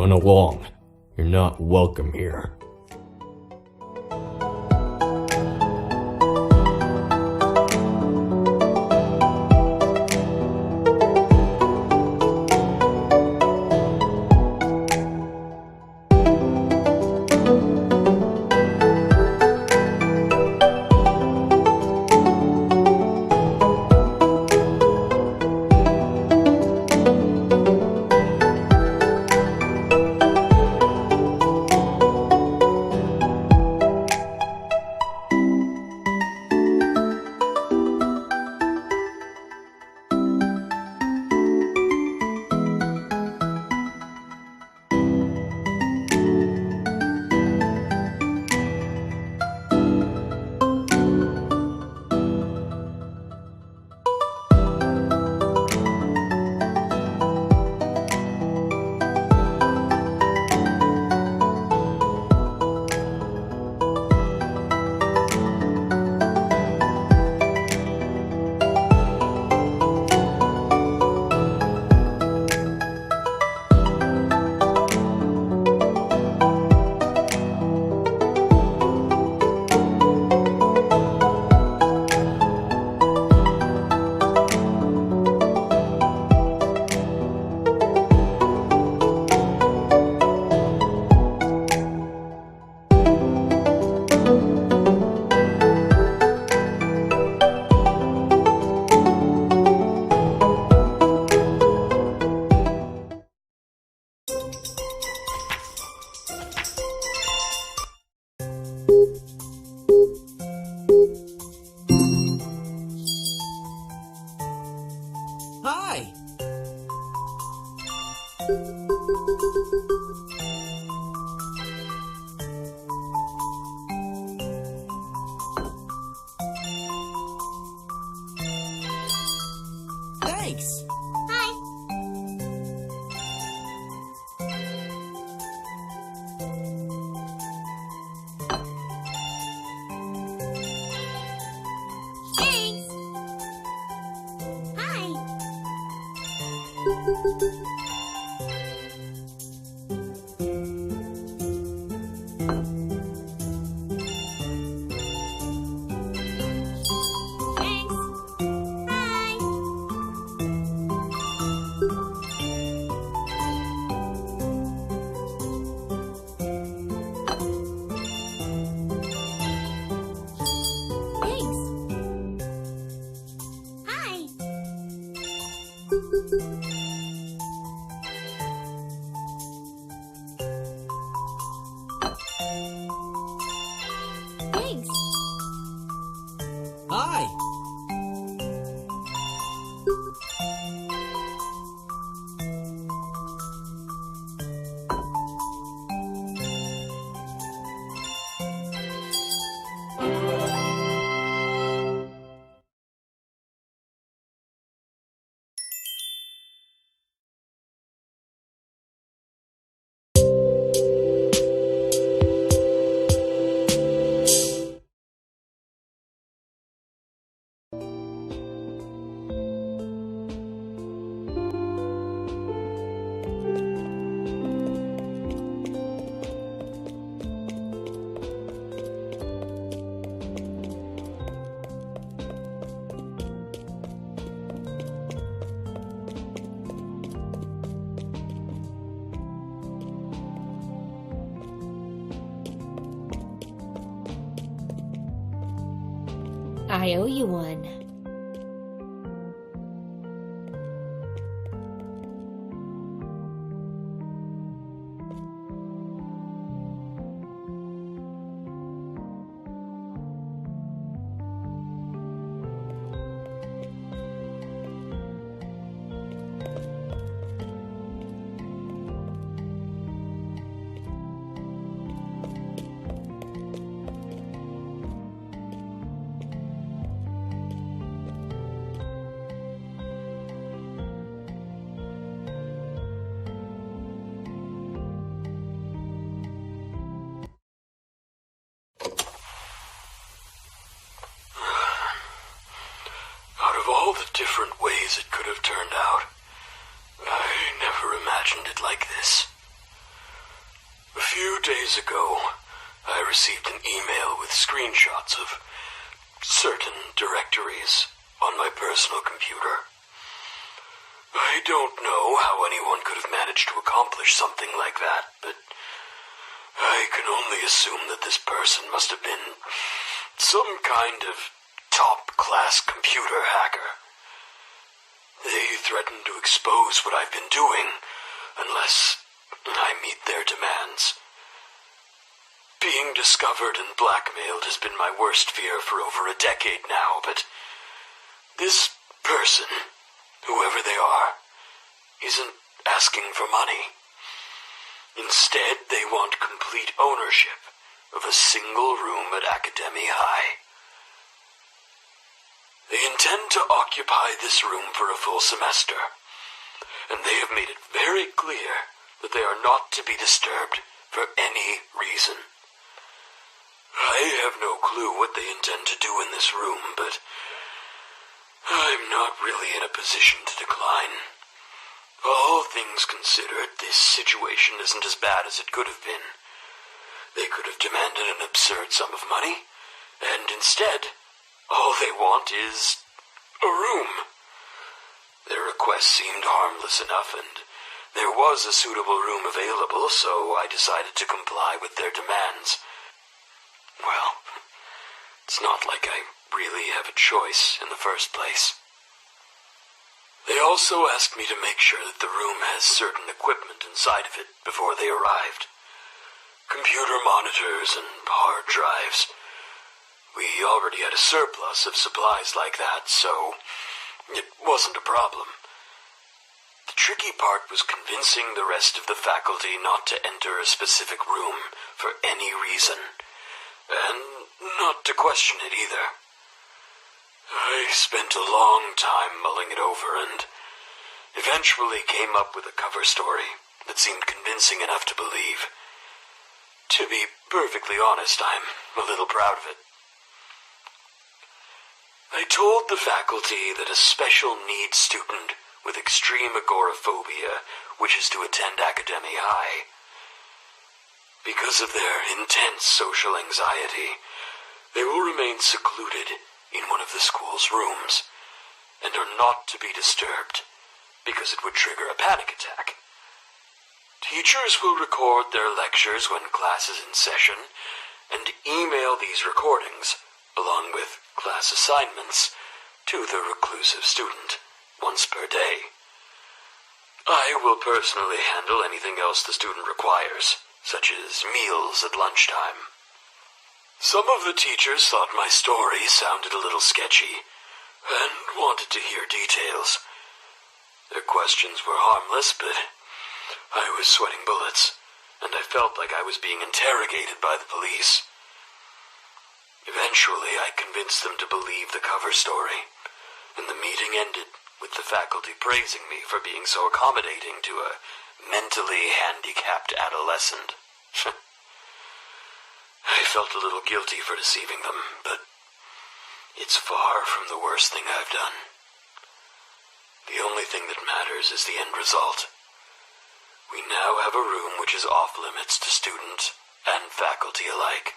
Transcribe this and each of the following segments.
Run along. You're not welcome here. Hi! Thanks! Hi. Thanks. Hi. Thanks. Hi. Thanks. Hi. Thanks. Hi! I owe you one. All the different ways it could have turned out. I never imagined it like this. few days ago, I received an email with screenshots of certain directories on my personal computer. I don't know how anyone could have managed to accomplish something like that, but I can only assume that this person must have been some kind of top-class computer hacker. They threaten to expose what I've been doing unless I meet their demands. Being discovered and blackmailed has been my worst fear for over a decade now, but this person, whoever they are, isn't asking for money. Instead, they want complete ownership of a single room at Academy High. They intend to occupy this room for a full semester, and they have made it very clear that they are not to be disturbed for any reason. I have no clue what they intend to do in this room, but I'm not really in a position to decline. All things considered, this situation isn't as bad as it could have been. They could have demanded an absurd sum of money, and instead, all they want is a room. Their request seemed harmless enough, and there was a suitable room available, so I decided to comply with their demands. Well, it's not like I really have a choice in the first place. They also asked me to make sure that the room has certain equipment inside of it before they arrived. Computer monitors and hard drives. We already had a surplus of supplies like that, so it wasn't a problem. The tricky part was convincing the rest of the faculty not to enter a specific room for any reason, and not to question it either. I spent a long time mulling it over and eventually came up with a cover story that seemed convincing enough to believe. To be perfectly honest, I'm a little proud of it. I told the faculty that a special needs student with extreme agoraphobia wishes to attend Academy High. Because of their intense social anxiety, they will remain secluded in one of the school's rooms, and are not to be disturbed, because it would trigger a panic attack. Teachers will record their lectures when class is in session, and email these recordings, along with class assignments, to the reclusive student, once per day. I will personally handle anything else the student requires, such as meals at lunchtime. Some of the teachers thought my story sounded a little sketchy, and wanted to hear details. Their questions were harmless, but I was sweating bullets, and I felt like I was being interrogated by the police. Eventually, I convinced them to believe the cover story, and the meeting ended with the faculty praising me for being so accommodating to a mentally handicapped adolescent. I felt a little guilty for deceiving them, but it's far from the worst thing I've done. The only thing that matters is the end result. We now have a room which is off limits to student and faculty alike.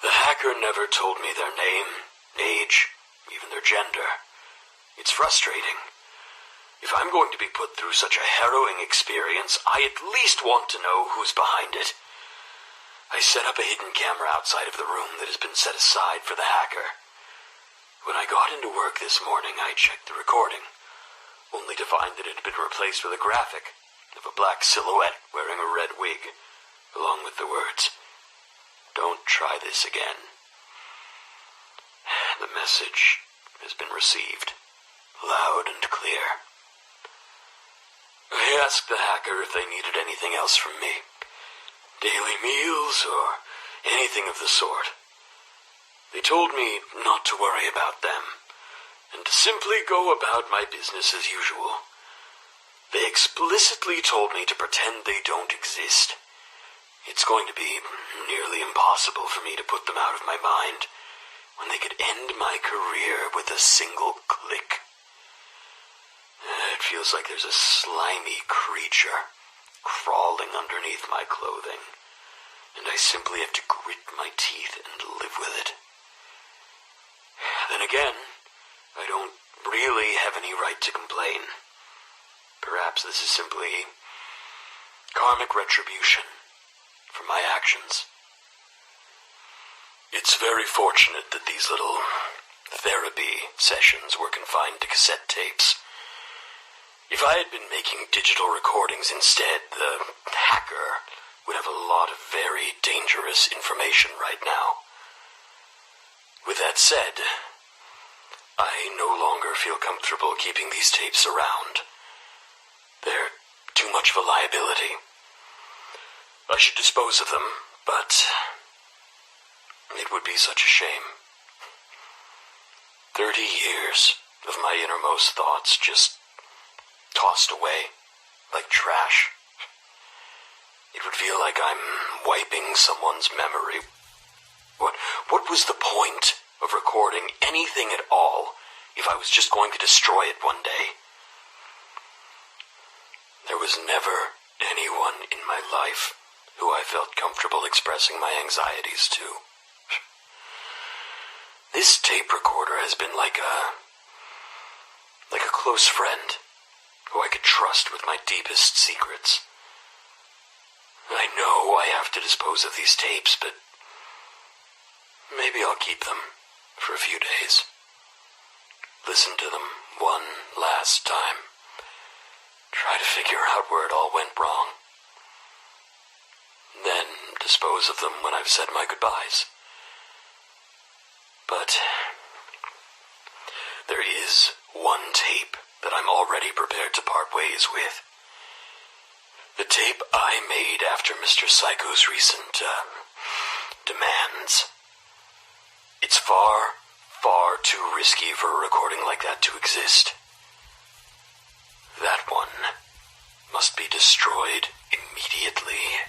The hacker never told me their name, age, even their gender. It's frustrating. If I'm going to be put through such a harrowing experience, I at least want to know who's behind it. I set up a hidden camera outside of the room that has been set aside for the hacker. When I got into work this morning, I checked the recording, only to find that it had been replaced with a graphic of a black silhouette wearing a red wig, along with the words, "Don't try this again." The message has been received, loud and clear. I asked the hacker if they needed anything else from me. Daily meals or anything of the sort. They told me not to worry about them, and to simply go about my business as usual. They explicitly told me to pretend they don't exist. It's going to be nearly impossible for me to put them out of my mind when they could end my career with a single click. It feels like there's a slimy creature crawling underneath my clothing, and I simply have to grit my teeth and live with it. Then again, I don't really have any right to complain. Perhaps this is simply karmic retribution for my actions. It's very fortunate that these little therapy sessions were confined to cassette tapes. If I had been making digital recordings instead, the hacker would have a lot of very dangerous information right now. With that said, I no longer feel comfortable keeping these tapes around. They're too much of a liability. I should dispose of them, but it would be such a shame. 30 years of my innermost thoughts just tossed away like trash. It would feel like I'm wiping someone's memory. What was the point of recording anything at all if I was just going to destroy it one day? There was never anyone in my life who I felt comfortable expressing my anxieties to. This tape recorder has been like a close friend who I could trust with my deepest secrets. I know I have to dispose of these tapes, but maybe I'll keep them for a few days. Listen to them one last time. Try to figure out where it all went wrong. Then dispose of them when I've said my goodbyes. But there is one tape that I'm already prepared to part ways with. The tape I made after Mr. Psycho's recent demands. It's far, far too risky for a recording like that to exist. That one must be destroyed immediately.